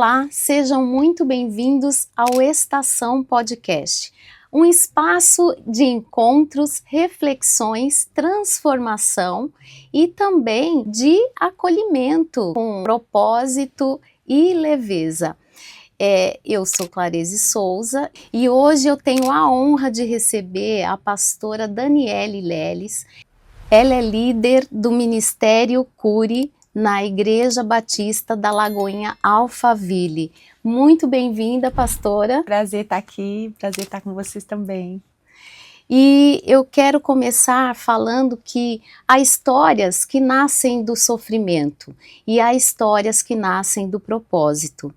Olá, sejam muito bem-vindos ao Estação Podcast, um espaço de encontros, reflexões, transformação e também de acolhimento com propósito e leveza. Eu sou Clarese Souza e hoje eu tenho a honra de receber a pastora Daniele Leles. Ela é líder do Ministério Cure na Igreja Batista da Lagoinha Alphaville. Muito bem-vinda, pastora. Prazer estar aqui, prazer estar com vocês também. E eu quero começar falando que há histórias que nascem do sofrimento e há histórias que nascem do propósito.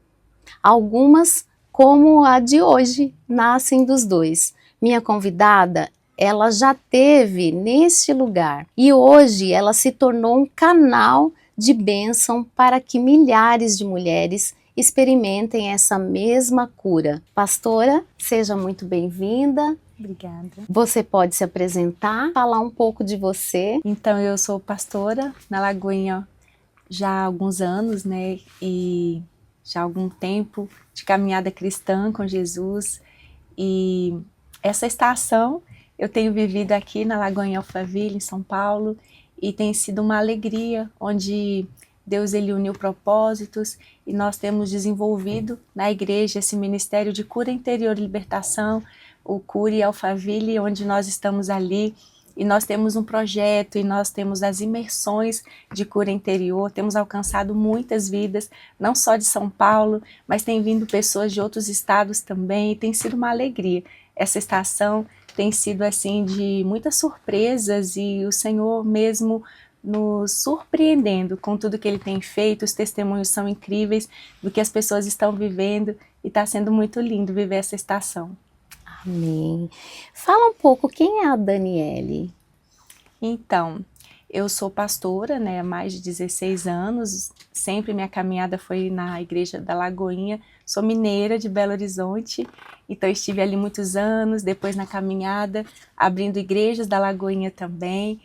Algumas, como a de hoje, nascem dos dois. Minha convidada, ela já esteve neste lugar e hoje ela se tornou um canal de bênção para que milhares de mulheres experimentem essa mesma cura. Pastora, seja muito bem-vinda. Obrigada. Você pode se apresentar, falar um pouco de você? Então, eu sou pastora na Lagoinha já há alguns anos, né? E já há algum tempo de caminhada cristã com Jesus. E essa estação eu tenho vivido aqui na Lagoinha Alphaville, em São Paulo, e tem sido uma alegria, onde Deus ele uniu propósitos e nós temos desenvolvido na igreja esse ministério de cura interior e libertação, o Cure Alphaville, onde nós estamos ali e nós temos um projeto e nós temos as imersões de cura interior, temos alcançado muitas vidas, não só de São Paulo, mas tem vindo pessoas de outros estados também e tem sido uma alegria. Essa estação tem sido assim de muitas surpresas e o Senhor mesmo nos surpreendendo com tudo que Ele tem feito. Os testemunhos são incríveis do que as pessoas estão vivendo e está sendo muito lindo viver essa estação. Amém. Fala um pouco, quem é a Daniele? Então, eu sou pastora, né, há mais de 16 anos, sempre minha caminhada foi na Igreja da Lagoinha, sou mineira de Belo Horizonte, então estive ali muitos anos, depois na caminhada, abrindo igrejas da Lagoinha também,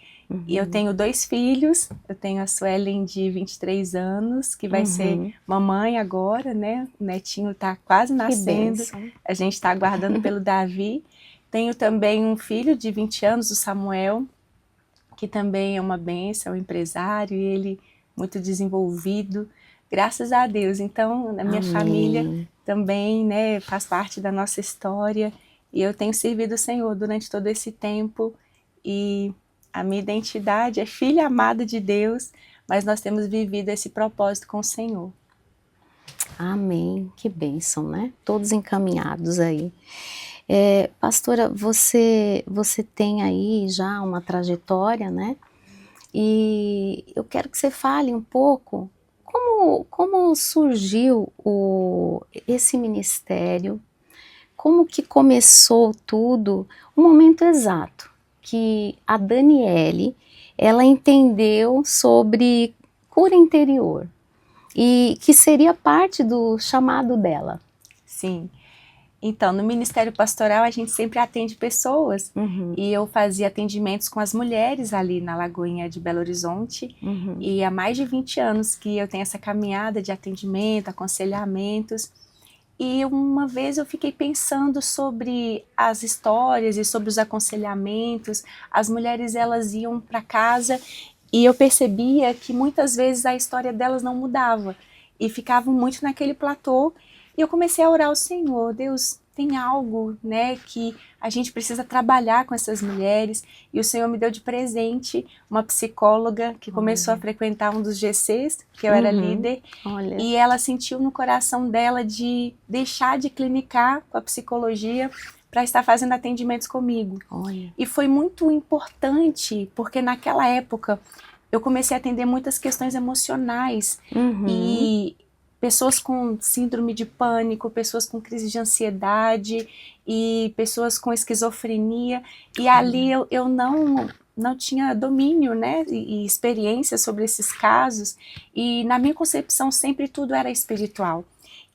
e eu tenho 2 filhos, eu tenho a Suelen de 23 anos, que vai ser mamãe agora, né, o netinho está quase nascendo, a gente está aguardando pelo Davi, tenho também um filho de 20 anos, o Samuel, que também é uma bênção, é um empresário, e ele muito desenvolvido, graças a Deus. Então, a minha família também, né, faz parte da nossa história, e eu tenho servido o Senhor durante todo esse tempo, e a minha identidade é filha amada de Deus, mas nós temos vivido esse propósito com o Senhor. Amém, que bênção, né? Todos encaminhados aí. Pastora, você tem aí já uma trajetória, né? E eu quero que você fale um pouco como surgiu esse ministério, como que começou tudo, o momento exato que a Daniele, ela entendeu sobre cura interior e que seria parte do chamado dela. Sim. Então, no Ministério Pastoral, a gente sempre atende pessoas, e eu fazia atendimentos com as mulheres ali na Lagoinha de Belo Horizonte, e há mais de 20 anos que eu tenho essa caminhada de atendimento, aconselhamentos, e uma vez eu fiquei pensando sobre as histórias e sobre os aconselhamentos. As mulheres, elas iam para casa e eu percebia que muitas vezes a história delas não mudava, e ficavam muito naquele platô. E eu comecei a orar ao Senhor, Deus, tem algo, né, que a gente precisa trabalhar com essas mulheres, e o Senhor me deu de presente uma psicóloga que começou a frequentar um dos GCs, que eu era líder, e ela sentiu no coração dela de deixar de clinicar com a psicologia para estar fazendo atendimentos comigo. E foi muito importante, porque naquela época eu comecei a atender muitas questões emocionais, e pessoas com síndrome de pânico, pessoas com crise de ansiedade e pessoas com esquizofrenia, e ali eu não tinha domínio, né, e experiência sobre esses casos, e na minha concepção sempre tudo era espiritual.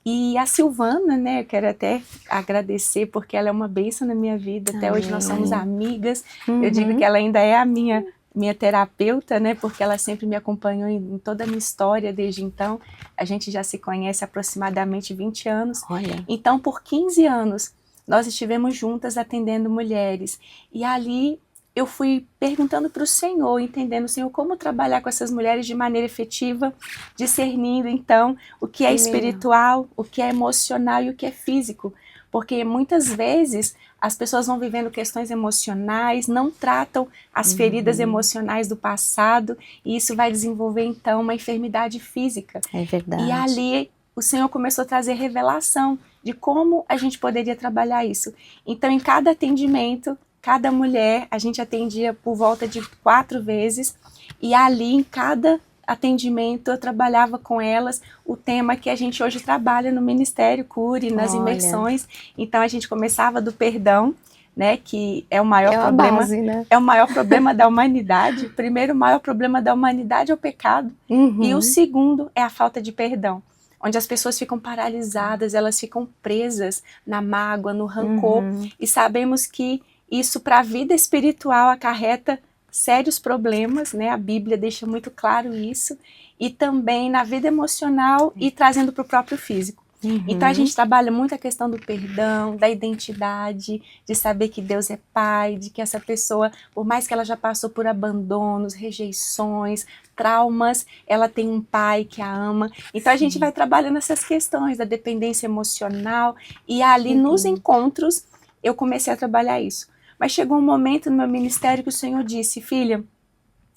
E a Silvana, né, eu quero até agradecer, porque ela é uma bênção na minha vida, até hoje nós somos amigas, eu digo que ela ainda é a minha minha terapeuta, né, porque ela sempre me acompanhou em toda a minha história desde então. A gente já se conhece há aproximadamente 20 anos. Olha. Então, por 15 anos, nós estivemos juntas atendendo mulheres. E ali eu fui perguntando para o Senhor, entendendo, Senhor, como trabalhar com essas mulheres de maneira efetiva, discernindo, então, o que é espiritual, o que é emocional e o que é físico. Porque muitas vezes as pessoas vão vivendo questões emocionais, não tratam as feridas emocionais do passado, e isso vai desenvolver, então, uma enfermidade física. É verdade. E ali o Senhor começou a trazer revelação de como a gente poderia trabalhar isso. Então, em cada atendimento, cada mulher, a gente atendia por volta de 4 vezes, e ali em cada atendimento eu trabalhava com elas o tema que a gente hoje trabalha no Ministério Cure, nas imersões. Então a gente começava do perdão, né, que é o maior problema, base, né? É o maior problema da humanidade. Primeiro, o maior problema da humanidade é o pecado, e o segundo é a falta de perdão, onde as pessoas ficam paralisadas, elas ficam presas na mágoa, no rancor, e sabemos que isso para a vida espiritual acarreta sérios problemas, né? A Bíblia deixa muito claro isso, e também na vida emocional e trazendo para o próprio físico. Então a gente trabalha muito a questão do perdão, da identidade, de saber que Deus é Pai, de que essa pessoa, por mais que ela já passou por abandonos, rejeições, traumas, ela tem um pai que a ama. Então a gente vai trabalhando essas questões da dependência emocional, e ali nos encontros eu comecei a trabalhar isso. Mas chegou um momento no meu ministério que o Senhor disse: filha,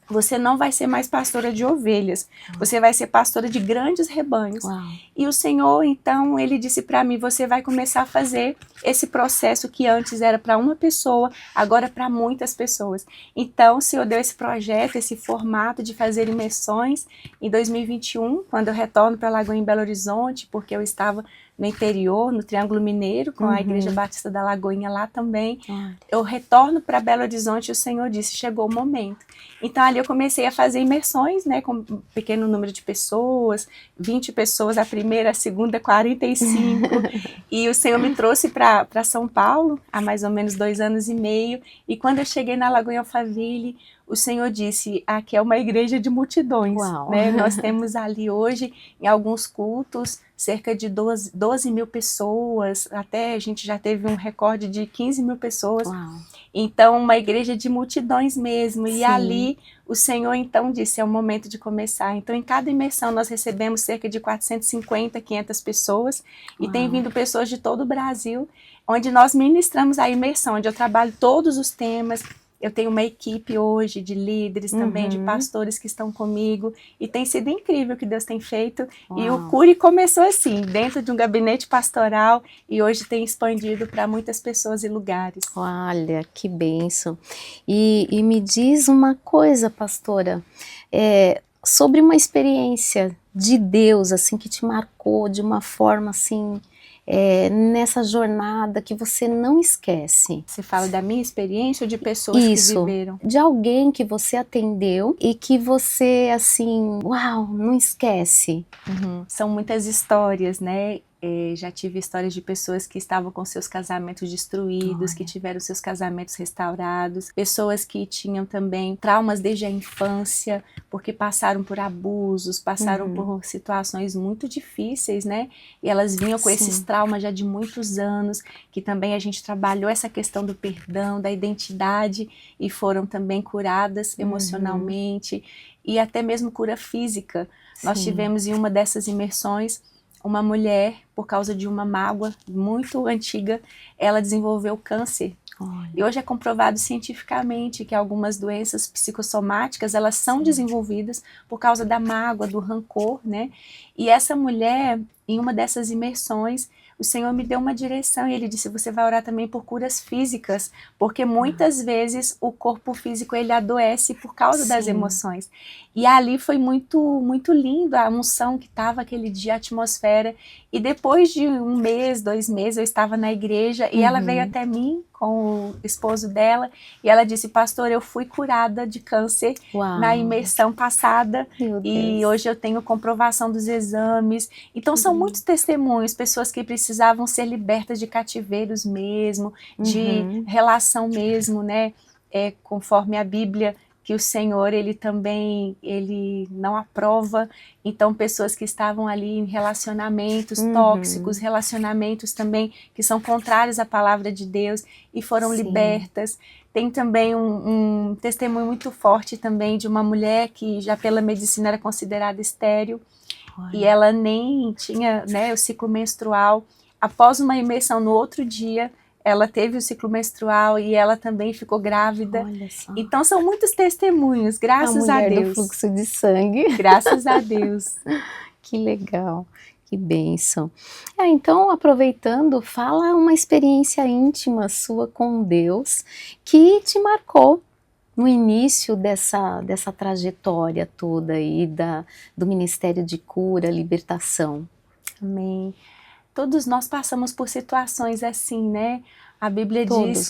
você não vai ser mais pastora de ovelhas, você vai ser pastora de grandes rebanhos. E o Senhor, então, ele disse para mim: você vai começar a fazer esse processo que antes era para uma pessoa, agora para muitas pessoas. Então, o Senhor deu esse projeto, esse formato de fazer imersões em 2021, quando eu retorno para Lagoinha, em Belo Horizonte, porque eu estava no interior, no Triângulo Mineiro, com a Igreja Batista da Lagoinha lá também. Eu retorno para Belo Horizonte e o Senhor disse: chegou o momento. Então ali eu comecei a fazer imersões, né, com um pequeno número de pessoas, 20 pessoas, a primeira, a segunda, 45. E o Senhor me trouxe para São Paulo há mais ou menos 2 anos e meio. E quando eu cheguei na Lagoinha Alphaville, o Senhor disse: aqui é uma igreja de multidões, né? Nós temos ali hoje, em alguns cultos, cerca de 12 mil pessoas, até a gente já teve um recorde de 15 mil pessoas. Então, uma igreja de multidões mesmo. E ali o Senhor então disse: é o momento de começar. Então, em cada imersão nós recebemos cerca de 450, 500 pessoas, e tem vindo pessoas de todo o Brasil, onde nós ministramos a imersão, onde eu trabalho todos os temas. Eu tenho uma equipe hoje de líderes também, de pastores que estão comigo, e tem sido incrível o que Deus tem feito. E o Cure começou assim, dentro de um gabinete pastoral, e hoje tem expandido para muitas pessoas e lugares. Olha, que bênção. E me diz uma coisa, pastora, sobre uma experiência de Deus, assim, que te marcou de uma forma, assim, nessa jornada que você não esquece. Você fala da minha experiência ou de pessoas que viveram? De alguém que você atendeu e que você, assim, uau, não esquece. São muitas histórias, né? Já tive histórias de pessoas que estavam com seus casamentos destruídos, que tiveram seus casamentos restaurados, pessoas que tinham também traumas desde a infância, porque passaram por abusos, passaram por situações muito difíceis, né? E elas vinham com esses traumas já de muitos anos, que também a gente trabalhou essa questão do perdão, da identidade, e foram também curadas emocionalmente, e até mesmo cura física. Nós tivemos em uma dessas imersões uma mulher, por causa de uma mágoa muito antiga, ela desenvolveu câncer. E hoje é comprovado cientificamente que algumas doenças psicossomáticas, elas são desenvolvidas por causa da mágoa, do rancor, né? E essa mulher, em uma dessas imersões, o Senhor me deu uma direção e Ele disse: você vai orar também por curas físicas, porque muitas vezes o corpo físico ele adoece por causa das emoções. E ali foi muito, muito lindo a unção que estava aquele dia, a atmosfera. E depois de 1 mês, 2 meses, eu estava na igreja e ela veio até mim com o esposo dela e ela disse: pastor, eu fui curada de câncer na imersão passada e hoje eu tenho comprovação dos exames. Então são muitos testemunhos, pessoas que precisavam ser libertas de cativeiros mesmo, de relação mesmo, né? Conforme a Bíblia, que o Senhor, ele não aprova. Então, pessoas que estavam ali em relacionamentos tóxicos, relacionamentos também que são contrários à palavra de Deus e foram libertas. Tem também um testemunho muito forte também de uma mulher que já pela medicina era considerada estéril. E ela nem tinha, né, o ciclo menstrual. Após uma imersão no outro dia, ela teve o ciclo menstrual e ela também ficou grávida. Olha só. Então são muitos testemunhos, graças a Deus. A mulher do fluxo de sangue. Graças a Deus. Que legal, que bênção. Então, aproveitando, fala uma experiência íntima sua com Deus que te marcou no início dessa trajetória toda aí do Ministério de Cura, Libertação. Amém. Todos nós passamos por situações assim, né? A Bíblia diz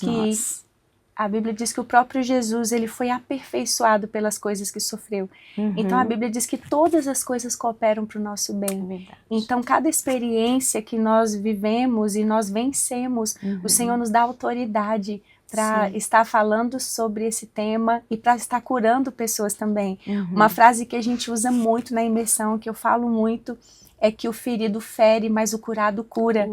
que o próprio Jesus, ele foi aperfeiçoado pelas coisas que sofreu. Então a Bíblia diz que todas as coisas cooperam para o nosso bem. Então cada experiência que nós vivemos e nós vencemos, o Senhor nos dá autoridade para estar falando sobre esse tema e para estar curando pessoas também. Uma frase que a gente usa muito na imersão, que eu falo muito, é que o ferido fere, mas o curado cura.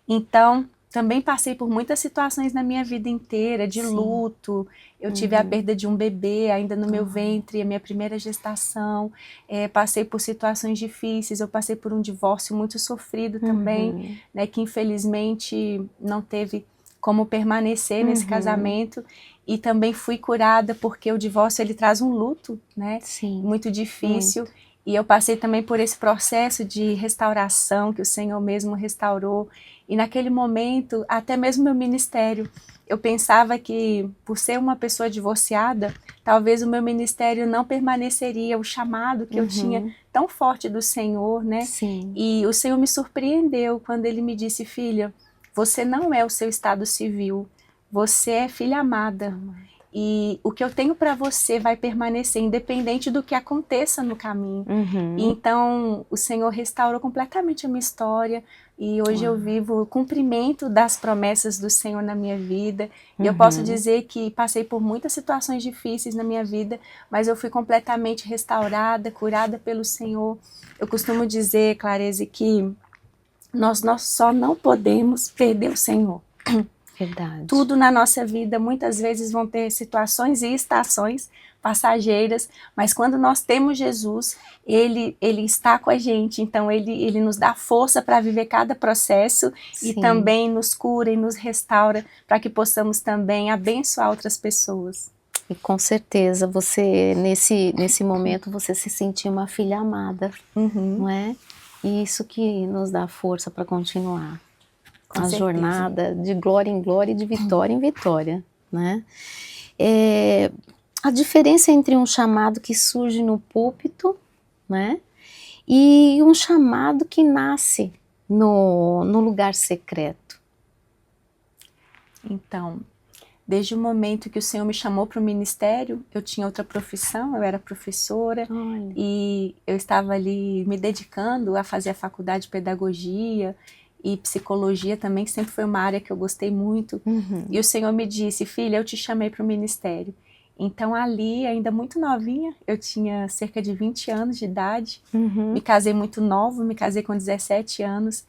Então, também passei por muitas situações na minha vida inteira, de luto. Eu tive a perda de um bebê ainda no meu ventre, a minha primeira gestação. Passei por situações difíceis, eu passei por um divórcio muito sofrido também, né, que infelizmente não teve como permanecer nesse casamento, e também fui curada porque o divórcio ele traz um luto, né, muito difícil, e eu passei também por esse processo de restauração que o Senhor mesmo restaurou, e naquele momento, até mesmo meu ministério, eu pensava que por ser uma pessoa divorciada, talvez o meu ministério não permaneceria, o chamado que eu tinha tão forte do Senhor, né, e o Senhor me surpreendeu quando Ele me disse: filha, você não é o seu estado civil, você é filha amada. E o que eu tenho para você vai permanecer, independente do que aconteça no caminho. E então, o Senhor restaurou completamente a minha história. E hoje eu vivo o cumprimento das promessas do Senhor na minha vida. E eu posso dizer que passei por muitas situações difíceis na minha vida, mas eu fui completamente restaurada, curada pelo Senhor. Eu costumo dizer, Clarese, que nós só não podemos perder o Senhor. Verdade. Tudo na nossa vida, muitas vezes vão ter situações e estações passageiras, mas quando nós temos Jesus, Ele está com a gente, então Ele nos dá força para viver cada processo e também nos cura e nos restaura para que possamos também abençoar outras pessoas. E com certeza, você nesse momento, você se sentiu uma filha amada, não é? E isso que nos dá força para continuar a jornada de glória em glória e de vitória em vitória, né? A diferença entre um chamado que surge no púlpito, né? E um chamado que nasce no lugar secreto. Então, desde o momento que o Senhor me chamou para o ministério, eu tinha outra profissão, eu era professora. Olha. E eu estava ali me dedicando a fazer a faculdade de pedagogia e psicologia também, que sempre foi uma área que eu gostei muito. E o Senhor me disse: filha, eu te chamei para o ministério. Então ali, ainda muito novinha, eu tinha cerca de 20 anos de idade, me casei muito nova, me casei com 17 anos,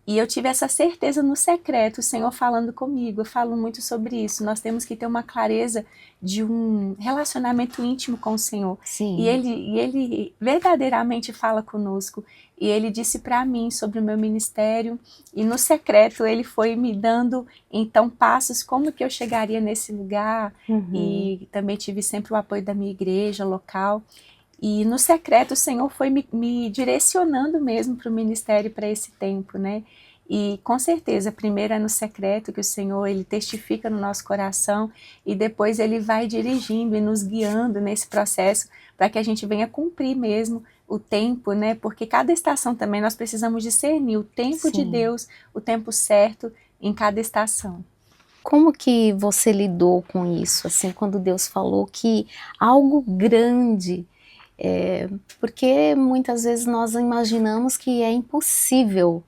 e eu tive essa certeza no secreto, o Senhor falando comigo. Eu falo muito sobre isso, nós temos que ter uma clareza de um relacionamento íntimo com o Senhor. E Ele verdadeiramente fala conosco. E Ele disse para mim sobre o meu ministério, e no secreto Ele foi me dando então passos, como que eu chegaria nesse lugar, e também tive sempre o apoio da minha igreja local. E no secreto o Senhor foi me direcionando mesmo para o ministério, para esse tempo, né? E com certeza, primeiro é no secreto que o Senhor, Ele testifica no nosso coração, e depois Ele vai dirigindo e nos guiando nesse processo para que a gente venha cumprir mesmo o tempo, né? Porque cada estação também nós precisamos discernir o tempo de Deus, o tempo certo em cada estação. Como que você lidou com isso, assim, quando Deus falou que algo grande... porque muitas vezes nós imaginamos que é impossível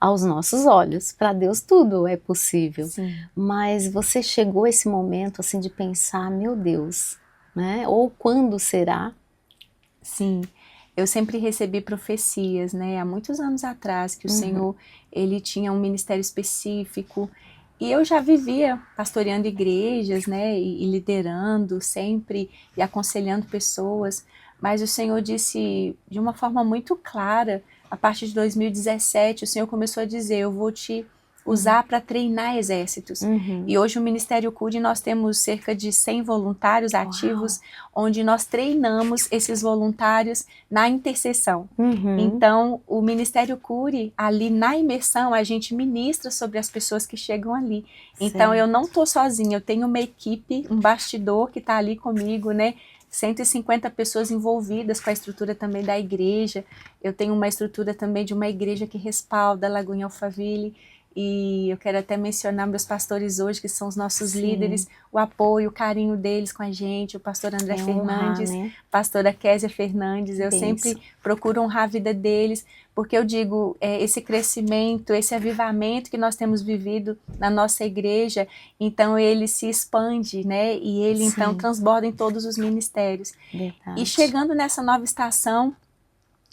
aos nossos olhos, para Deus tudo é possível. Mas você chegou a esse momento assim de pensar: meu Deus, né? Ou quando será? Sim, eu sempre recebi profecias, né, há muitos anos atrás, que o Senhor, ele tinha um ministério específico, e eu já vivia pastoreando igrejas, né, e liderando sempre, e aconselhando pessoas, mas o Senhor disse de uma forma muito clara, a partir de 2017, o Senhor começou a dizer, eu vou te usar para treinar exércitos. E hoje o Ministério Cure, nós temos cerca de 100 voluntários ativos, onde nós treinamos esses voluntários na intercessão. Então, o Ministério Cure, ali na imersão, a gente ministra sobre as pessoas que chegam ali. Então, eu não estou sozinha, eu tenho uma equipe, um bastidor que está ali comigo, né? 150 pessoas envolvidas com a estrutura também da igreja. Eu tenho uma estrutura também de uma igreja que respalda a Lagoinha Alphaville. E eu quero até mencionar meus pastores hoje, que são os nossos líderes, o apoio, o carinho deles com a gente, o pastor André Fernandes, né? pastora Késia Fernandes, eu sempre procuro honrar a vida deles, porque eu digo, esse crescimento, esse avivamento que nós temos vivido na nossa igreja, então ele se expande, né? E ele então transborda em todos os ministérios. Verdade. E chegando nessa nova estação,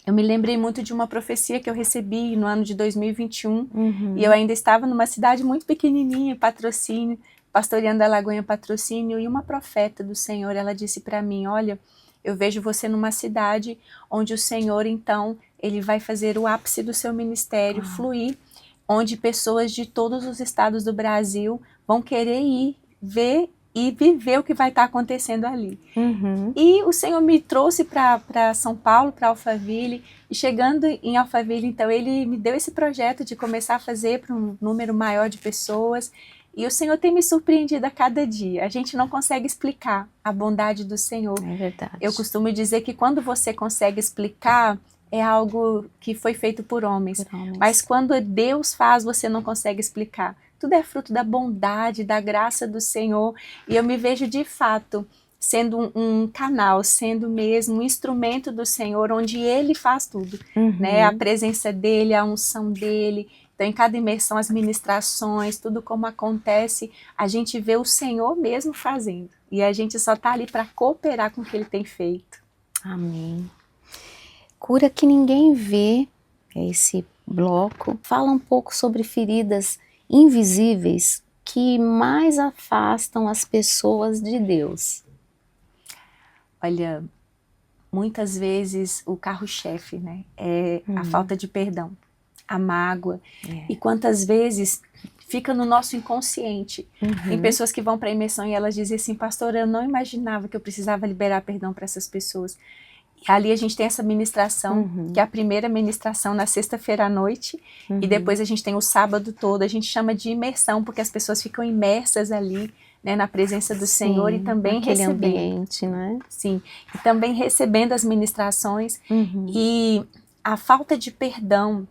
eu me lembrei muito de uma profecia que eu recebi no ano de 2021, e eu ainda estava numa cidade muito pequenininha, Patrocínio, pastoreando a Lagoinha Patrocínio, e uma profeta do Senhor, ela disse para mim, olha, eu vejo você numa cidade onde o Senhor, então, ele vai fazer o ápice do seu ministério fluir, onde pessoas de todos os estados do Brasil vão querer ir ver e viver o que vai estar acontecendo ali. E o Senhor me trouxe para São Paulo, para Alphaville, e chegando em Alphaville, então, ele me deu esse projeto de começar a fazer para um número maior de pessoas, e o Senhor tem me surpreendido a cada dia. A gente não consegue explicar a bondade do Senhor. É verdade. Eu costumo dizer que quando você consegue explicar, é algo que foi feito por homens. Mas quando Deus faz, você não consegue explicar. Tudo é fruto da bondade, da graça do Senhor, e eu me vejo de fato sendo um canal, sendo mesmo um instrumento do Senhor, onde Ele faz tudo, né? A presença dEle, a unção dEle. Então, em cada imersão, as ministrações, tudo como acontece, a gente vê o Senhor mesmo fazendo. E a gente só está ali para cooperar com o que Ele tem feito. Amém. Cura que ninguém vê, esse bloco, fala um pouco sobre feridas invisíveis que mais afastam as pessoas de Deus. Olha, muitas vezes o carro-chefe, né, é a falta de perdão, a mágoa. E quantas vezes fica no nosso inconsciente. Tem pessoas que vão para a imersão e elas dizem assim, pastor, eu não imaginava que eu precisava liberar perdão para essas pessoas. E ali a gente tem essa ministração, que é a primeira ministração na sexta-feira à noite, e depois a gente tem o sábado todo, a gente chama de imersão, porque as pessoas ficam imersas ali, né, na presença do Senhor, e também recebendo. Ambiente, né? Sim, e também recebendo as ministrações, e a falta de perdão,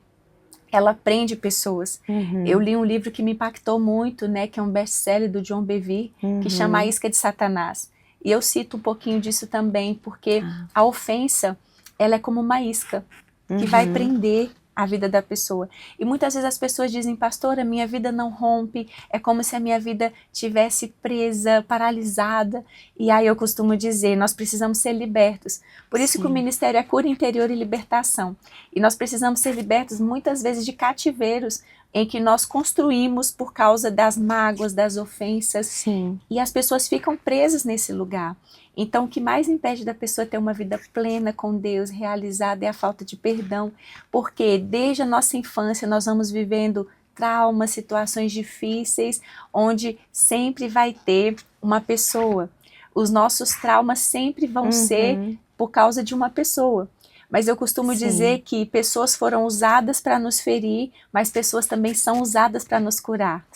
ela prende pessoas. Eu li um livro que me impactou muito, né, que é um best-seller do John Bevere, que chama A Isca de Satanás. E eu cito um pouquinho disso também, porque a ofensa, ela é como uma isca, que vai prender a vida da pessoa. E muitas vezes as pessoas dizem, pastora, minha vida não rompe, é como se a minha vida tivesse presa, paralisada. E aí eu costumo dizer, nós precisamos ser libertos. Por isso que o ministério é cura interior e libertação. E nós precisamos ser libertos muitas vezes de cativeiros em que nós construímos por causa das mágoas, das ofensas. E as pessoas ficam presas nesse lugar. Então, o que mais impede da pessoa ter uma vida plena com Deus, realizada, é a falta de perdão. Porque desde a nossa infância nós vamos vivendo traumas, situações difíceis, onde sempre vai ter uma pessoa. Os nossos traumas sempre vão ser por causa de uma pessoa. Mas eu costumo dizer que pessoas foram usadas para nos ferir, mas pessoas também são usadas para nos curar.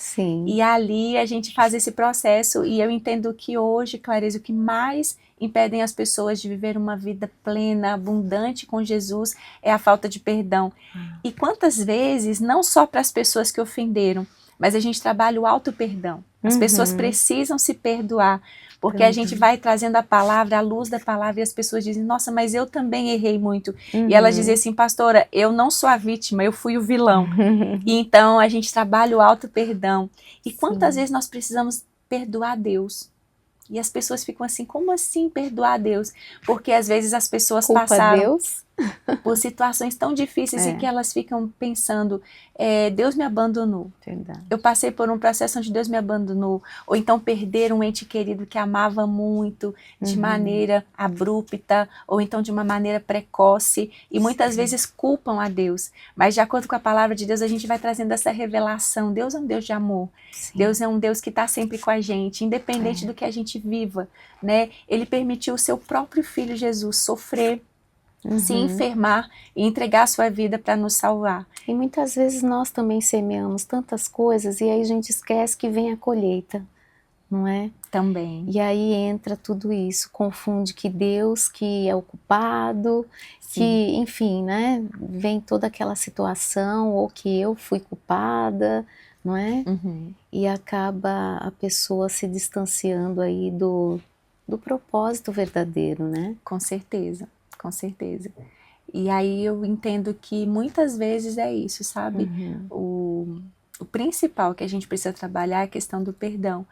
E ali a gente faz esse processo, e eu entendo que hoje, Clareza, o que mais impedem as pessoas de viver uma vida plena, abundante com Jesus, é a falta de perdão. E quantas vezes, não só para as pessoas que ofenderam, mas a gente trabalha o auto-perdão. As pessoas precisam se perdoar, porque a gente vai trazendo a palavra, a luz da palavra, e as pessoas dizem, nossa, mas eu também errei muito. E elas dizem assim, pastora, eu não sou a vítima, eu fui o vilão. E então a gente trabalha o auto-perdão. E quantas vezes nós precisamos perdoar Deus? E as pessoas ficam assim, como assim perdoar a Deus? Porque às vezes as pessoas Culpa passaram Deus? por situações tão difíceis e que elas ficam pensando, Deus me abandonou. Verdade. Eu passei por um processo onde Deus me abandonou, ou então perder um ente querido que amava muito de maneira abrupta, ou então de uma maneira precoce, e muitas vezes culpam a Deus. Mas de acordo com a palavra de Deus, a gente vai trazendo essa revelação. Deus é um Deus de amor. Sim. Deus é um Deus que está sempre com a gente, independente do que a gente viva, né? Ele permitiu o seu próprio filho Jesus sofrer, se enfermar e entregar a sua vida para nos salvar. E muitas vezes nós também semeamos tantas coisas e aí a gente esquece que vem a colheita, não é? Também. E aí entra tudo isso, confunde que Deus que é o culpado, Sim. que, enfim, né? Vem toda aquela situação, ou que eu fui culpada, não é? E acaba a pessoa se distanciando aí do propósito verdadeiro, né? Com certeza, com certeza. E aí eu entendo que muitas vezes é isso, sabe? O principal que a gente precisa trabalhar é a questão do perdão.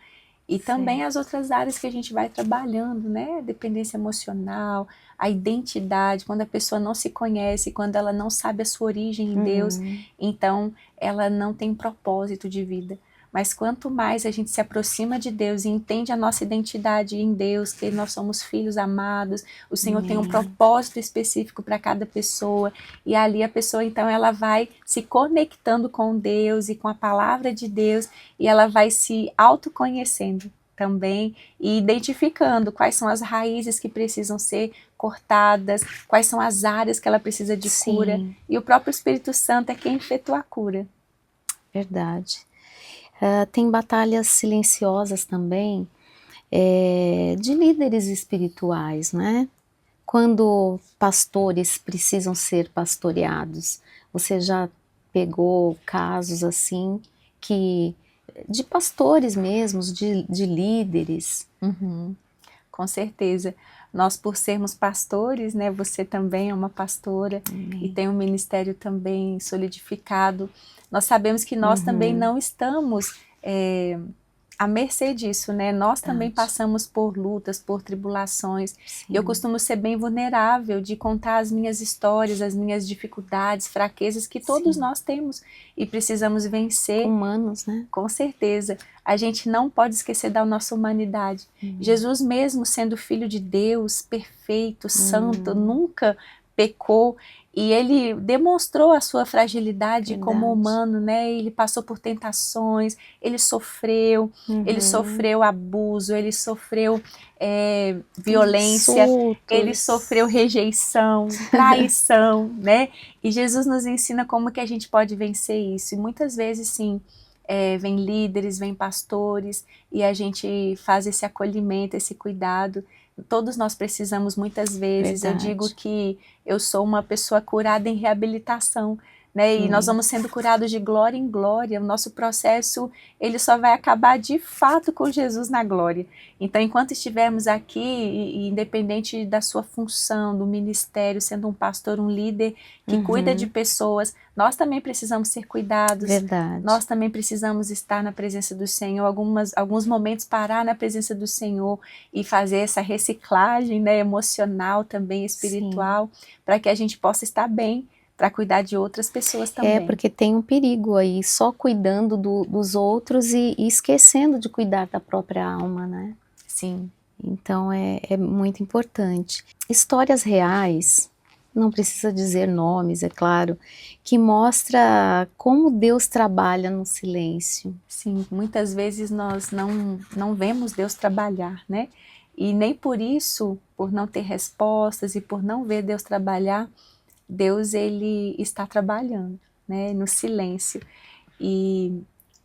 E também as outras áreas que a gente vai trabalhando, né? A dependência emocional, a identidade, quando a pessoa não se conhece, quando ela não sabe a sua origem em Deus, então ela não tem propósito de vida. Mas quanto mais a gente se aproxima de Deus e entende a nossa identidade em Deus, que nós somos filhos amados, o Senhor tem um propósito específico para cada pessoa, e ali a pessoa então ela vai se conectando com Deus e com a palavra de Deus, e ela vai se autoconhecendo também e identificando quais são as raízes que precisam ser cortadas, quais são as áreas que ela precisa de cura, e o próprio Espírito Santo é quem efetua a cura. Verdade. Tem batalhas silenciosas também, de líderes espirituais, né? Quando pastores precisam ser pastoreados, você já pegou casos assim, de pastores mesmos, de líderes? Com certeza. Nós, por sermos pastores, né, você também é uma pastora e tem um ministério também solidificado. Nós sabemos que nós também não estamos à mercê disso, né? Nós também passamos por lutas, por tribulações. Eu costumo ser bem vulnerável de contar as minhas histórias, as minhas dificuldades, fraquezas que todos nós temos e precisamos vencer. Humanos, né? Com certeza. A gente não pode esquecer da nossa humanidade. Jesus mesmo sendo filho de Deus, perfeito, santo, nunca pecou, e ele demonstrou a sua fragilidade como humano, né? Ele passou por tentações, ele sofreu abuso, ele sofreu violência, Insultos. ele sofreu rejeição, traição, né? E Jesus nos ensina como que a gente pode vencer isso. E muitas vezes, sim, vem líderes, vem pastores, e a gente faz esse acolhimento, esse cuidado. Todos nós precisamos muitas vezes. Verdade. Eu digo que eu sou uma pessoa curada em reabilitação, né? E nós vamos sendo curados de glória em glória. O nosso processo, ele só vai acabar de fato com Jesus na glória. Então, enquanto estivermos aqui, e independente da sua função, do ministério, sendo um pastor, um líder que cuida de pessoas, nós também precisamos ser cuidados. Verdade. Nós também precisamos estar na presença do Senhor, alguns momentos parar na presença do Senhor e fazer essa reciclagem, né, emocional também, espiritual, para que a gente possa estar bem, para cuidar de outras pessoas também. Porque tem um perigo aí, só cuidando dos outros e esquecendo de cuidar da própria alma, né? Sim. Então é muito importante. Histórias reais, não precisa dizer nomes, é claro, que mostra como Deus trabalha no silêncio. Sim, muitas vezes nós não vemos Deus trabalhar, né? E nem por isso, por não ter respostas e por não ver Deus trabalhar, Deus, ele está trabalhando, né, no silêncio. E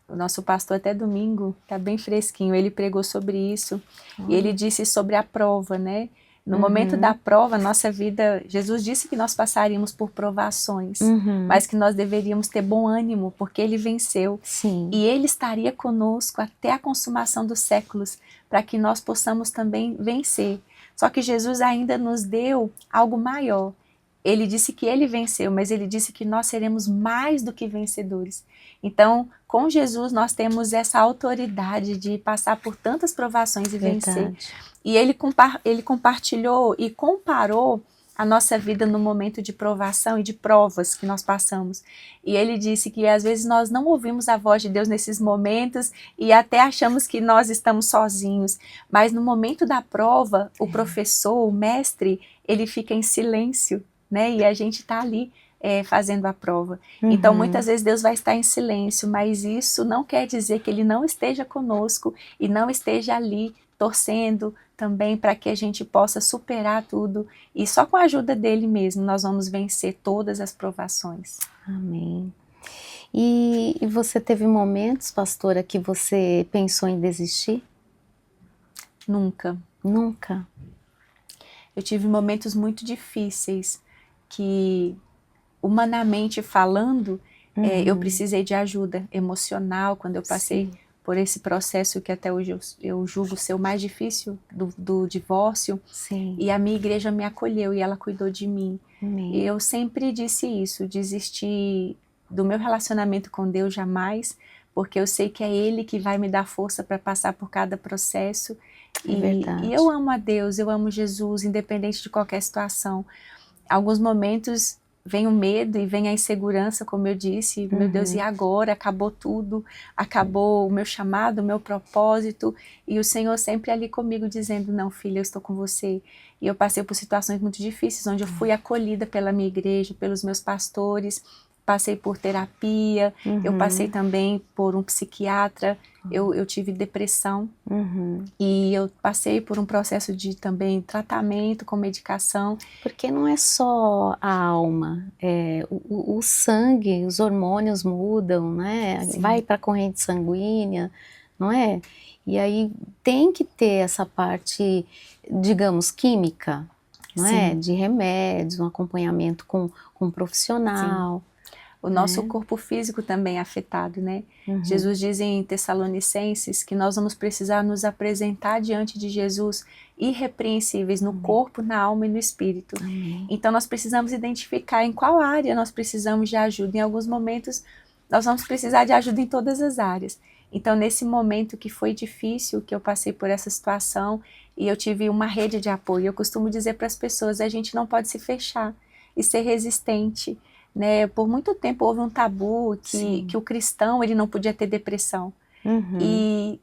o nosso pastor até domingo, está bem fresquinho, ele pregou sobre isso, e ele disse sobre a prova, né? No momento da prova, nossa vida, Jesus disse que nós passaríamos por provações, mas que nós deveríamos ter bom ânimo, porque ele venceu. Sim. E ele estaria conosco até a consumação dos séculos, para que nós possamos também vencer. Só que Jesus ainda nos deu algo maior. ele disse que ele venceu, mas ele disse que nós seremos mais do que vencedores. Então, com Jesus, nós temos essa autoridade de passar por tantas provações e vencer. E ele compartilhou e comparou a nossa vida no momento de provação e de provas que nós passamos. E ele disse que às vezes nós não ouvimos a voz de Deus nesses momentos e até achamos que nós estamos sozinhos. Mas no momento da prova, o professor, o mestre, ele fica em silêncio, né? E a gente está ali fazendo a prova. Então, muitas vezes Deus vai estar em silêncio, mas isso não quer dizer que Ele não esteja conosco e não esteja ali torcendo também para que a gente possa superar tudo. E só com a ajuda dele mesmo nós vamos vencer todas as provações. Amém. E você teve momentos, pastora, que você pensou em desistir? Nunca. Nunca? Eu tive momentos muito difíceis que, humanamente falando, eu precisei de ajuda emocional quando eu passei por esse processo que até hoje eu julgo ser o mais difícil do divórcio. Sim. E a minha igreja me acolheu e ela cuidou de mim. Amém. E eu sempre disse isso, desistir do meu relacionamento com Deus jamais, porque eu sei que é Ele que vai me dar força para passar por cada processo. E eu amo a Deus, eu amo Jesus, independente de qualquer situação. Alguns momentos vem o medo e vem a insegurança, como eu disse, meu Deus, e agora? Acabou tudo, acabou o meu chamado, o meu propósito, e o Senhor sempre ali comigo dizendo, não filha, eu estou com você. E eu passei por situações muito difíceis, onde eu fui acolhida pela minha igreja, pelos meus pastores, passei por terapia, eu passei também por um psiquiatra, eu tive depressão, e eu passei por um processo de também tratamento com medicação. Porque não é só a alma, o sangue, os hormônios mudam, né? Sim. Vai para a corrente sanguínea, não é? E aí tem que ter essa parte, digamos, química, não é? De remédios, um acompanhamento com um profissional. Sim. O nosso corpo físico também é afetado, né? Jesus diz em Tessalonicenses que nós vamos precisar nos apresentar diante de Jesus irrepreensíveis no corpo, na alma e no espírito. Então nós precisamos identificar em qual área nós precisamos de ajuda. Em alguns momentos nós vamos precisar de ajuda em todas as áreas. Então nesse momento que foi difícil, que eu passei por essa situação e eu tive uma rede de apoio, eu costumo dizer para as pessoas, a gente não pode se fechar e ser resistente. Né? Por muito tempo houve um tabu que o cristão ele não podia ter depressão.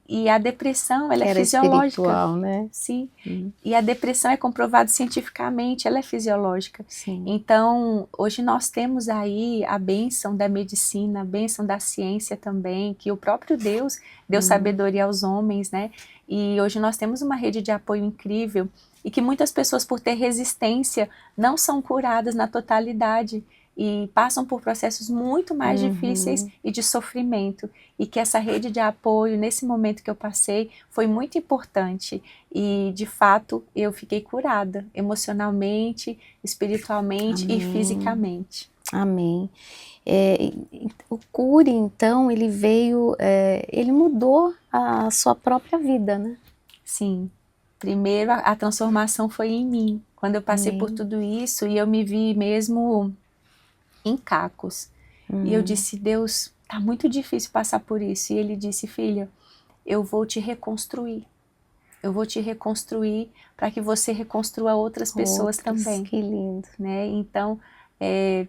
E a depressão ela é fisiológica. Espiritual, né? Sim. E a depressão é comprovado cientificamente, ela é fisiológica. Sim. Então, hoje nós temos aí a bênção da medicina, a bênção da ciência também, que o próprio Deus deu sabedoria aos homens, né? E hoje nós temos uma rede de apoio incrível e que muitas pessoas, por ter resistência, não são curadas na totalidade e passam por processos muito mais difíceis e de sofrimento, e que essa rede de apoio, nesse momento que eu passei, foi muito importante, e de fato eu fiquei curada, emocionalmente, espiritualmente e fisicamente. Amém. O Cure, então, ele veio, ele mudou a sua própria vida, né? Sim. Primeiro a transformação foi em mim, quando eu passei por tudo isso, e eu me vi mesmo em cacos. E eu disse, Deus, tá muito difícil passar por isso. E ele disse, filha, eu vou te reconstruir. Eu vou te reconstruir para que você reconstrua outras pessoas também. Que lindo. Né? Então,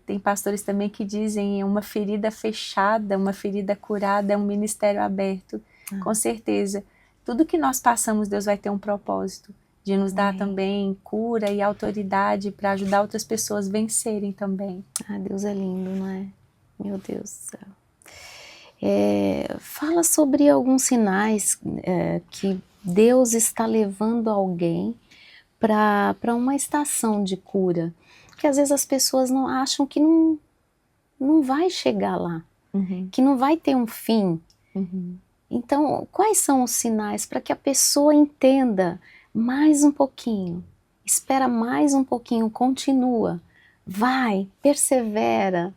tem pastores também que dizem, uma ferida fechada, uma ferida curada é um ministério aberto. Com certeza. Tudo que nós passamos, Deus vai ter um propósito. De nos dar também cura e autoridade para ajudar outras pessoas a vencerem também. Ah, Deus é lindo, não é? Meu Deus do céu. Fala sobre alguns sinais que Deus está levando alguém para uma estação de cura. Porque às vezes as pessoas não acham que não vai chegar lá, que não vai ter um fim. Então, quais são os sinais para que a pessoa entenda mais um pouquinho, espera mais um pouquinho, continua, vai, persevera.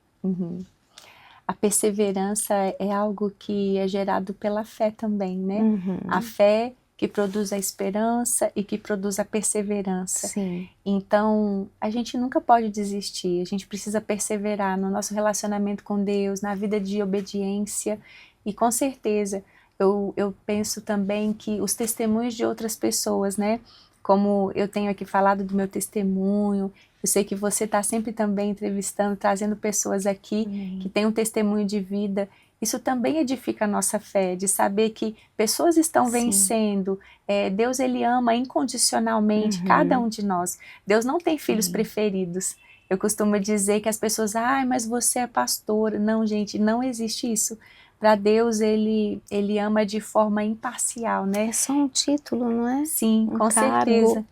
A perseverança é algo que é gerado pela fé também, né? A fé que produz a esperança e que produz a perseverança. Sim. Então, a gente nunca pode desistir, a gente precisa perseverar no nosso relacionamento com Deus, na vida de obediência, e com certeza, eu penso também que os testemunhos de outras pessoas, né, como eu tenho aqui falado do meu testemunho, eu sei que você está sempre também entrevistando, trazendo pessoas aqui que têm um testemunho de vida. Isso também edifica a nossa fé, de saber que pessoas estão vencendo. Deus, ele ama incondicionalmente cada um de nós. Deus não tem filhos preferidos. Eu costumo dizer que as pessoas, mas você é pastora. Não, gente, não existe isso. Para Deus, ele ama de forma imparcial, né? É só um título, não é? Sim, com certeza.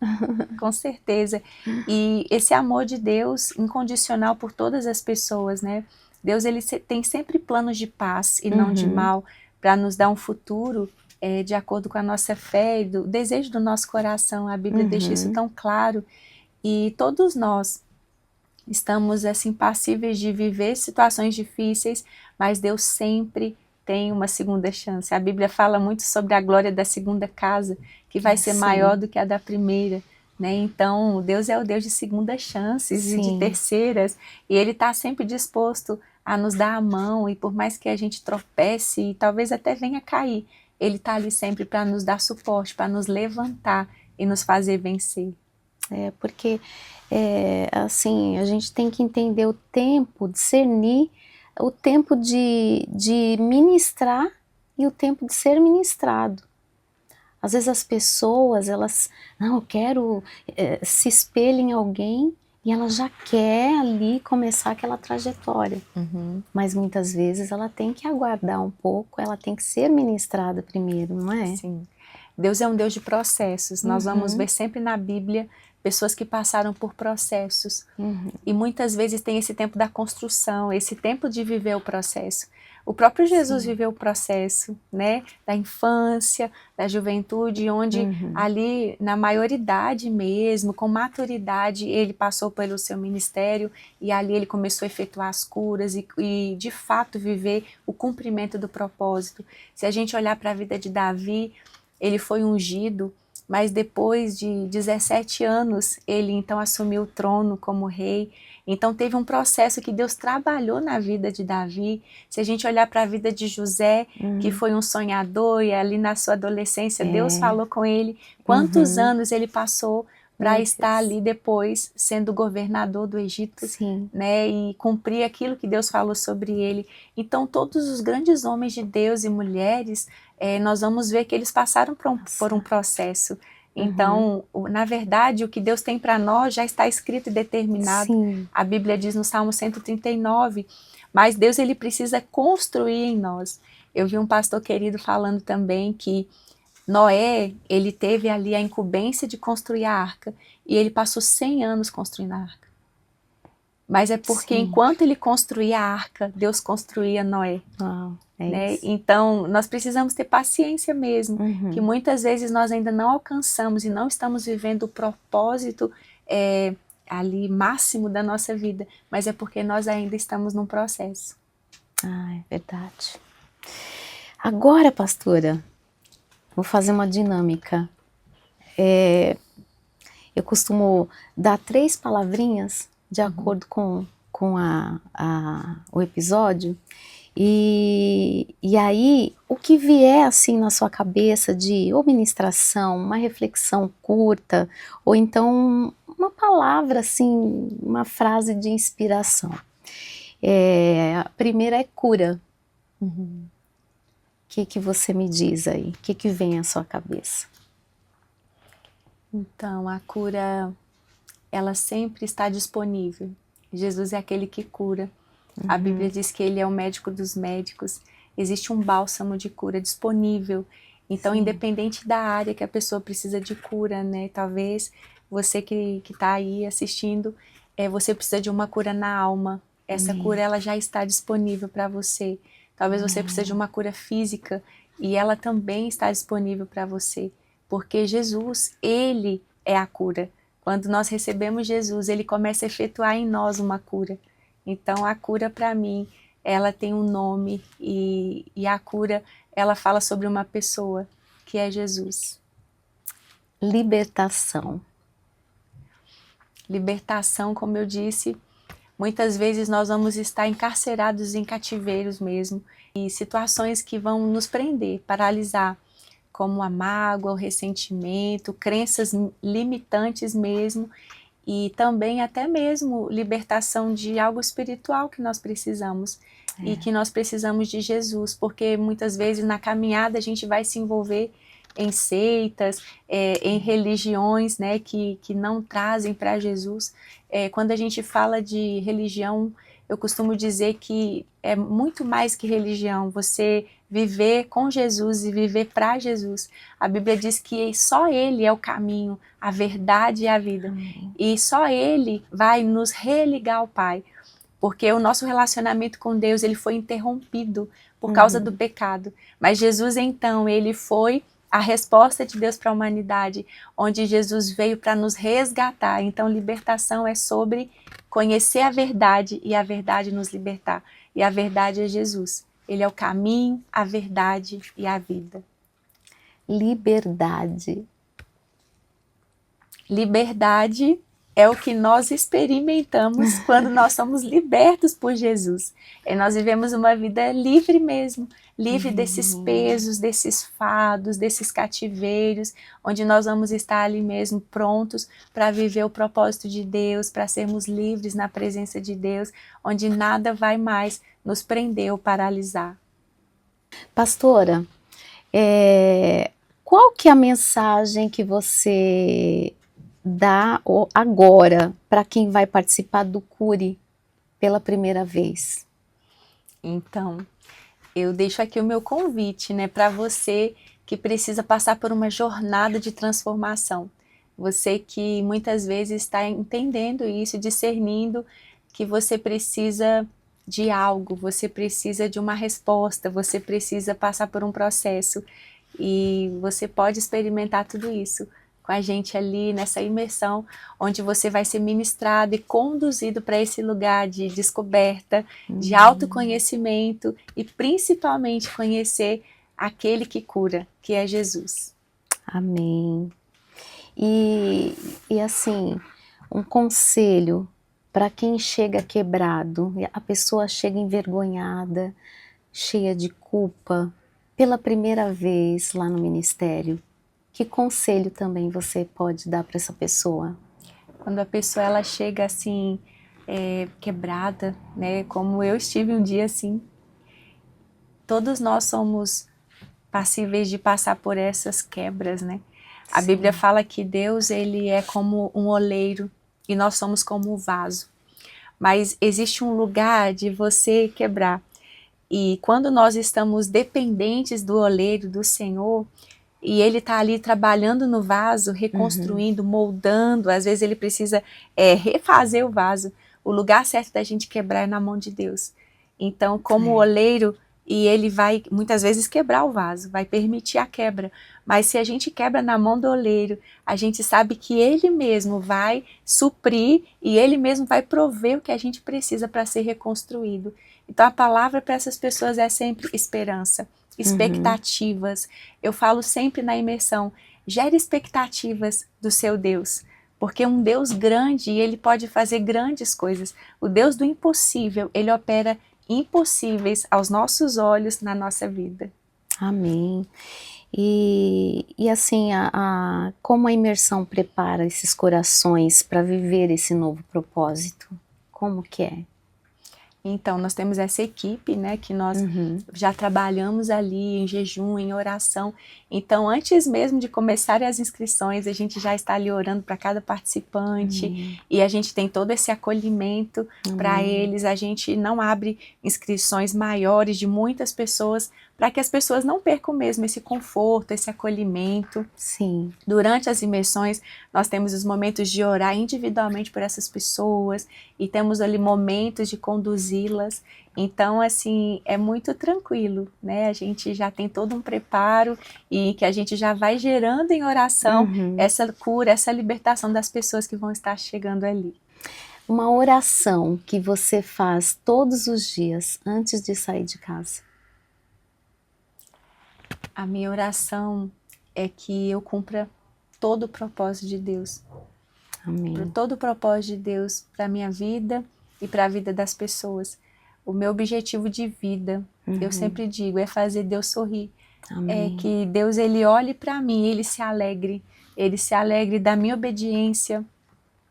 Com certeza. E esse amor de Deus incondicional por todas as pessoas, né? Deus, ele tem sempre planos de paz e não de mal, para nos dar um futuro de acordo com a nossa fé e do desejo do nosso coração. A Bíblia deixa isso tão claro. E todos nós estamos assim passíveis de viver situações difíceis, mas Deus sempre tem uma segunda chance. A Bíblia fala muito sobre a glória da segunda casa, que vai ser maior do que a da primeira, né? Então, Deus é o Deus de segundas chances e de terceiras, e Ele está sempre disposto a nos dar a mão, e por mais que a gente tropece e talvez até venha cair, Ele está ali sempre para nos dar suporte, para nos levantar e nos fazer vencer. Porque assim, a gente tem que entender o tempo, discernir o tempo de ministrar e o tempo de ser ministrado. Às vezes as pessoas, elas, não, eu quero se espelhar em alguém e ela já quer ali começar aquela trajetória. Mas muitas vezes ela tem que aguardar um pouco, ela tem que ser ministrada primeiro, não é? Sim. Deus é um Deus de processos. Nós vamos ver sempre na Bíblia pessoas que passaram por processos. E muitas vezes tem esse tempo da construção, esse tempo de viver o processo. O próprio Jesus viveu o processo, né, da infância, da juventude, onde ali na maioridade mesmo, com maturidade, ele passou pelo seu ministério e ali ele começou a efetuar as curas e de fato viver o cumprimento do propósito. Se a gente olhar para a vida de Davi, ele foi ungido, mas depois de 17 anos, ele então assumiu o trono como rei. Então teve um processo que Deus trabalhou na vida de Davi. Se a gente olhar para a vida de José, que foi um sonhador, e ali na sua adolescência, Deus falou com ele quantos anos ele passou para estar ali depois sendo governador do Egito, né, e cumprir aquilo que Deus falou sobre ele. Então todos os grandes homens de Deus e mulheres, nós vamos ver que eles passaram por um processo. Então, na verdade, o que Deus tem para nós já está escrito e determinado. A Bíblia diz no Salmo 139, mas Deus, ele precisa construir em nós. Eu vi um pastor querido falando também que Noé, ele teve ali a incumbência de construir a arca, e ele passou 100 anos construindo a arca. Mas é porque enquanto ele construía a arca, Deus construía Noé. Né? Então, nós precisamos ter paciência mesmo, que muitas vezes nós ainda não alcançamos e não estamos vivendo o propósito ali máximo da nossa vida, mas é porque nós ainda estamos num processo. É verdade. Agora, pastora, vou fazer uma dinâmica. Eu costumo dar 3 palavrinhas de acordo com o episódio. E aí, o que vier assim na sua cabeça de ou ministração, uma reflexão curta, ou então uma palavra assim, uma frase de inspiração. A primeira é cura. O que você me diz aí? O que vem à sua cabeça? Então, a cura, ela sempre está disponível. Jesus é aquele que cura. A Bíblia diz que ele é o médico dos médicos. Existe um bálsamo de cura disponível. Então, independente da área que a pessoa precisa de cura, né? Talvez você que está aí assistindo, você precisa de uma cura na alma. Essa cura, ela já está disponível para você. Talvez você precise de uma cura física e ela também está disponível para você. Porque Jesus, ele é a cura. Quando nós recebemos Jesus, ele começa a efetuar em nós uma cura. Então, a cura, para mim, ela tem um nome e a cura, ela fala sobre uma pessoa, que é Jesus. Libertação. Libertação, como eu disse, muitas vezes nós vamos estar encarcerados em cativeiros mesmo, e situações que vão nos prender, paralisar, como a mágoa, o ressentimento, crenças limitantes mesmo, e também até mesmo libertação de algo espiritual que nós precisamos, e que nós precisamos de Jesus, porque muitas vezes na caminhada a gente vai se envolver em seitas, em religiões, né, que não trazem para Jesus. Quando a gente fala de religião, eu costumo dizer que é muito mais que religião, você viver com Jesus e viver para Jesus. A Bíblia diz que só Ele é o caminho, a verdade e a vida. Amém. E só Ele vai nos religar ao Pai, porque o nosso relacionamento com Deus ele foi interrompido por causa do pecado. Mas Jesus, então, ele foi a resposta de Deus para a humanidade, onde Jesus veio para nos resgatar. Então, libertação é sobre conhecer a verdade e a verdade nos libertar. E a verdade é Jesus. Ele é o caminho, a verdade e a vida. Liberdade. Liberdade é o que nós experimentamos quando nós somos libertos por Jesus. Nós vivemos uma vida livre mesmo, livre desses pesos, desses fardos, desses cativeiros, onde nós vamos estar ali mesmo prontos para viver o propósito de Deus, para sermos livres na presença de Deus, onde nada vai mais nos prender ou paralisar. Pastora, qual que é a mensagem que você dá agora para quem vai participar do Cure pela primeira vez? Então, eu deixo aqui o meu convite, né, para você que precisa passar por uma jornada de transformação. Você que muitas vezes está entendendo isso, discernindo que você precisa de algo, você precisa de uma resposta, você precisa passar por um processo e você pode experimentar tudo isso com a gente ali nessa imersão, onde você vai ser ministrado e conduzido para esse lugar de descoberta, de autoconhecimento e principalmente conhecer aquele que cura, que é Jesus. Amém. E assim, um conselho para quem chega quebrado, a pessoa chega envergonhada, cheia de culpa, pela primeira vez lá no ministério. Que conselho também você pode dar para essa pessoa? Quando a pessoa ela chega assim, quebrada, né, como eu estive um dia assim, todos nós somos passíveis de passar por essas quebras, né? A Bíblia fala que Deus ele é como um oleiro e nós somos como um vaso. Mas existe um lugar de você quebrar. E quando nós estamos dependentes do oleiro, do Senhor, e Ele está ali trabalhando no vaso, reconstruindo, moldando, às vezes Ele precisa refazer o vaso. O lugar certo da gente quebrar é na mão de Deus. Então, como oleiro, e Ele vai muitas vezes quebrar o vaso, vai permitir a quebra. Mas se a gente quebra na mão do oleiro, a gente sabe que Ele mesmo vai suprir e Ele mesmo vai prover o que a gente precisa para ser reconstruído. Então a palavra para essas pessoas é sempre esperança, expectativas. Eu falo sempre na imersão, gere expectativas do seu Deus, porque um Deus grande, ele pode fazer grandes coisas. O Deus do impossível, ele opera impossíveis aos nossos olhos na nossa vida. Amém. E assim, como a imersão prepara esses corações para viver esse novo propósito? Como que é? Então, nós temos essa equipe, né, que nós já trabalhamos ali em jejum, em oração. Então, antes mesmo de começar as inscrições, a gente já está ali orando para cada participante e a gente tem todo esse acolhimento para eles. A gente não abre inscrições maiores de muitas pessoas para que as pessoas não percam mesmo esse conforto, esse acolhimento. Sim. Durante as imersões, nós temos os momentos de orar individualmente por essas pessoas e temos ali momentos de conduzi-las. Então, assim, é muito tranquilo, né? A gente já tem todo um preparo e que a gente já vai gerando em oração essa cura, essa libertação das pessoas que vão estar chegando ali. Uma oração que você faz todos os dias antes de sair de casa? A minha oração é que eu cumpra todo o propósito de Deus. Amém. Para todo o propósito de Deus para a minha vida e para a vida das pessoas. O meu objetivo de vida, eu sempre digo, é fazer Deus sorrir. Amém. É que Deus, ele olhe para mim, ele se alegre da minha obediência,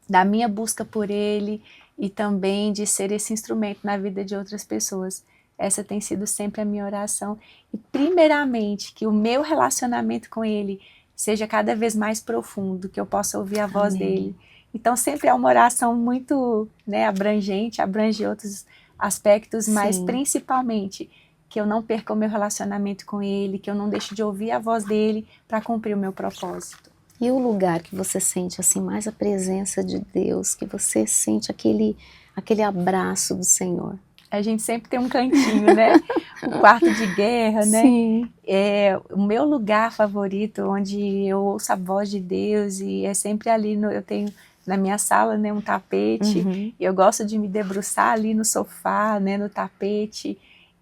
da minha busca por ele e também de ser esse instrumento na vida de outras pessoas. Essa tem sido sempre a minha oração. E primeiramente, que o meu relacionamento com ele seja cada vez mais profundo, que eu possa ouvir a voz dele. Então sempre é uma oração muito, né, abrangente, abrange outros aspectos, mas principalmente que eu não perca o meu relacionamento com ele, que eu não deixe de ouvir a voz dele para cumprir o meu propósito. E o lugar que você sente assim mais a presença de Deus, que você sente aquele abraço do Senhor? A gente sempre tem um cantinho, né? Um quarto de guerra, né? Sim. É o meu lugar favorito, onde eu ouço a voz de Deus, e é sempre ali, eu tenho na minha sala, né, um tapete, e eu gosto de me debruçar ali no sofá, né, no tapete,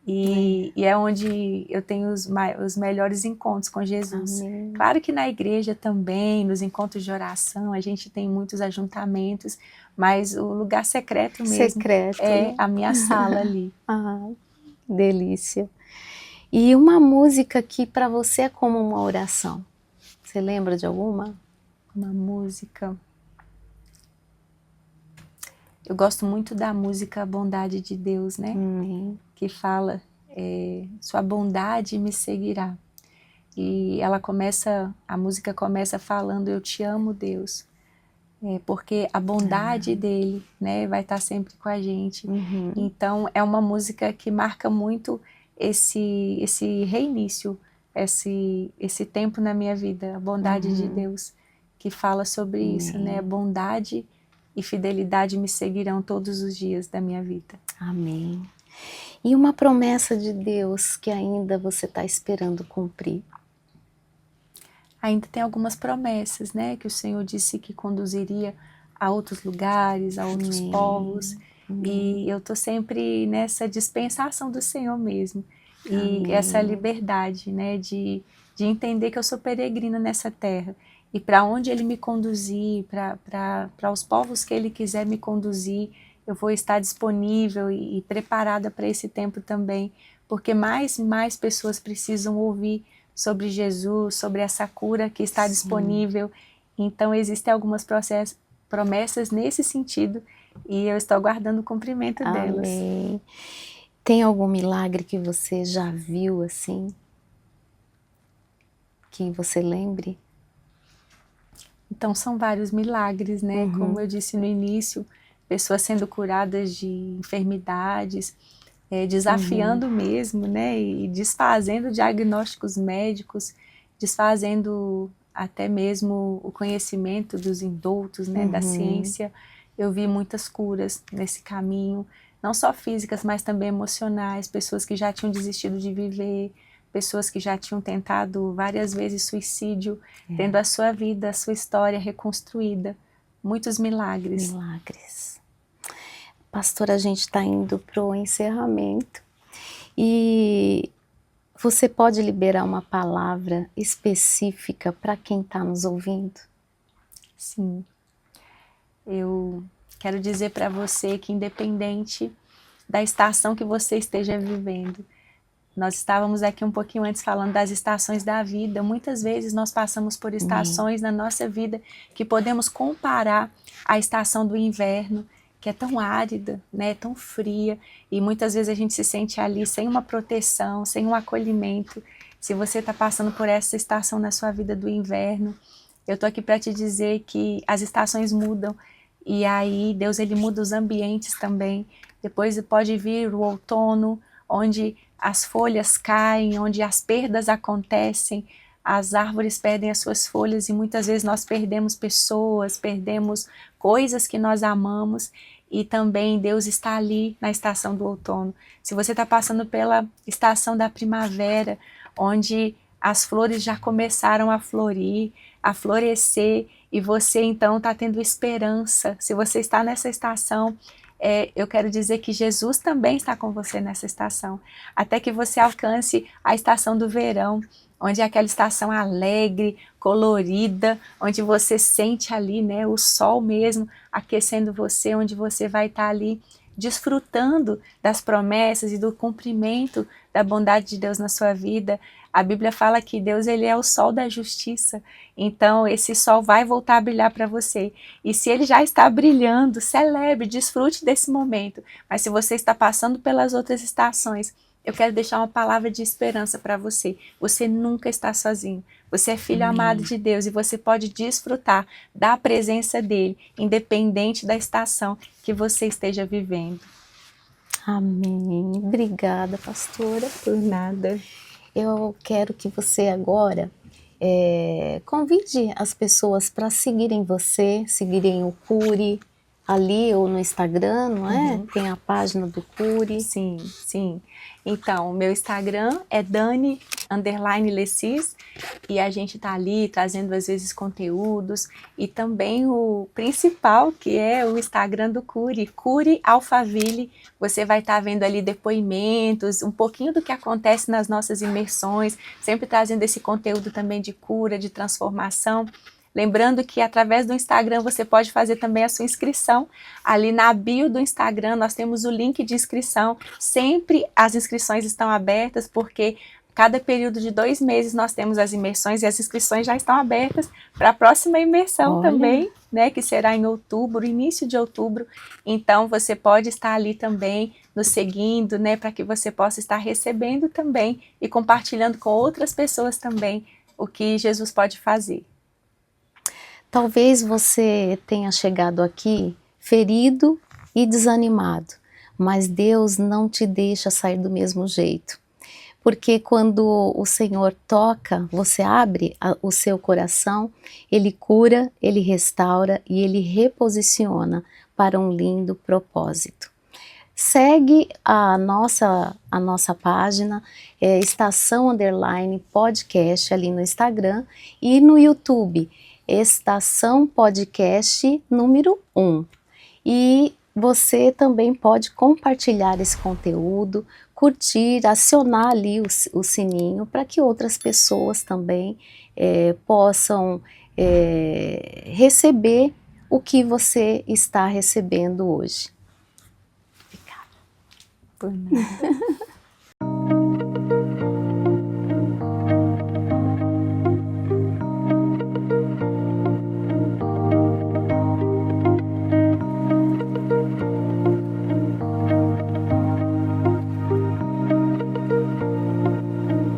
e é onde eu tenho os melhores encontros com Jesus. Amém. Claro que na igreja também, nos encontros de oração, a gente tem muitos ajuntamentos, mas o lugar secreto mesmo é a minha sala ali. Ah, que delícia. E uma música que para você é como uma oração? Você lembra de alguma? Uma música... Eu gosto muito da música Bondade de Deus, né? Que fala, sua bondade me seguirá. E a música começa falando, eu te amo, Deus. Porque a bondade dele, né, vai estar sempre com a gente. Então é uma música que marca muito esse reinício, esse tempo na minha vida, a bondade de Deus, que fala sobre isso, né? Bondade e fidelidade me seguirão todos os dias da minha vida. Amém. E uma promessa de Deus que ainda você está esperando cumprir? Ainda tem algumas promessas, né? Que o Senhor disse que conduziria a outros lugares, a outros povos. E eu estou sempre nessa dispensação do Senhor mesmo. E essa liberdade, né? De entender que eu sou peregrina nessa terra. E para onde Ele me conduzir, para os povos que Ele quiser me conduzir, eu vou estar disponível e preparada para esse tempo também, porque mais e mais pessoas precisam ouvir sobre Jesus, sobre essa cura que está disponível. Então existem algumas promessas nesse sentido, e eu estou aguardando o cumprimento delas. Amém. Tem algum milagre que você já viu assim? Que você lembre? Então são vários milagres, né? Como eu disse no início, pessoas sendo curadas de enfermidades, desafiando mesmo, né? E desfazendo diagnósticos médicos, desfazendo até mesmo o conhecimento dos indoutos, né? Da ciência. Eu vi muitas curas nesse caminho, não só físicas, mas também emocionais, pessoas que já tinham desistido de viver, pessoas que já tinham tentado várias vezes suicídio, tendo a sua vida, a sua história reconstruída. Muitos milagres. Milagres. Pastora, a gente está indo para o encerramento. E você pode liberar uma palavra específica para quem está nos ouvindo? Sim. Eu quero dizer para você que, independente da estação que você esteja vivendo, nós estávamos aqui um pouquinho antes falando das estações da vida. Muitas vezes nós passamos por estações na nossa vida que podemos comparar à estação do inverno, que é tão árida, né, tão fria, e muitas vezes a gente se sente ali sem uma proteção, sem um acolhimento. Se você está passando por essa estação na sua vida do inverno, eu estou aqui para te dizer que as estações mudam, e aí Deus, ele muda os ambientes também. Depois pode vir o outono, onde as folhas caem, onde as perdas acontecem, as árvores perdem as suas folhas, e muitas vezes nós perdemos pessoas, perdemos coisas que nós amamos, e também Deus está ali na estação do outono. Se você está passando pela estação da primavera, onde as flores já começaram a florir, a florescer, e você então está tendo esperança, se você está nessa estação, eu quero dizer que Jesus também está com você nessa estação, até que você alcance a estação do verão, onde é aquela estação alegre, colorida, onde você sente ali, né, o sol mesmo aquecendo você, onde você vai estar ali desfrutando das promessas e do cumprimento da bondade de Deus na sua vida. A Bíblia fala que Deus, ele é o sol da justiça, então esse sol vai voltar a brilhar para você. E se ele já está brilhando, celebre, desfrute desse momento. Mas se você está passando pelas outras estações, eu quero deixar uma palavra de esperança para você. Você nunca está sozinho. Você é filho amado de Deus e você pode desfrutar da presença dele, independente da estação que você esteja vivendo. Amém. Obrigada, pastora. Por nada. Eu quero que você agora convide as pessoas para seguirem você, seguirem o Curi ali ou no Instagram, não é? Tem a página do Curi. Sim, sim. Então, o meu Instagram é Dani_Lecis e a gente tá ali trazendo às vezes conteúdos e também o principal, que é o Instagram do Curi, Curi Alphaville. Você vai estar vendo ali depoimentos, um pouquinho do que acontece nas nossas imersões, sempre trazendo esse conteúdo também de cura, de transformação. Lembrando que através do Instagram você pode fazer também a sua inscrição. Ali na bio do Instagram nós temos o link de inscrição. Sempre as inscrições estão abertas porque cada período de 2 meses nós temos as imersões e as inscrições já estão abertas para a próxima imersão também, né, que será em outubro, início de outubro. Então você pode estar ali também nos seguindo, né, para que você possa estar recebendo também e compartilhando com outras pessoas também o que Jesus pode fazer. Talvez você tenha chegado aqui ferido e desanimado, mas Deus não te deixa sair do mesmo jeito. Porque quando o Senhor toca, você abre o seu coração, Ele cura, Ele restaura e Ele reposiciona para um lindo propósito. Segue a nossa página, Estação_Podcast ali no Instagram e no YouTube, Estação Podcast número 1. E você também pode compartilhar esse conteúdo, curtir, acionar ali o sininho para que outras pessoas também possam receber o que você está recebendo hoje. Por nada.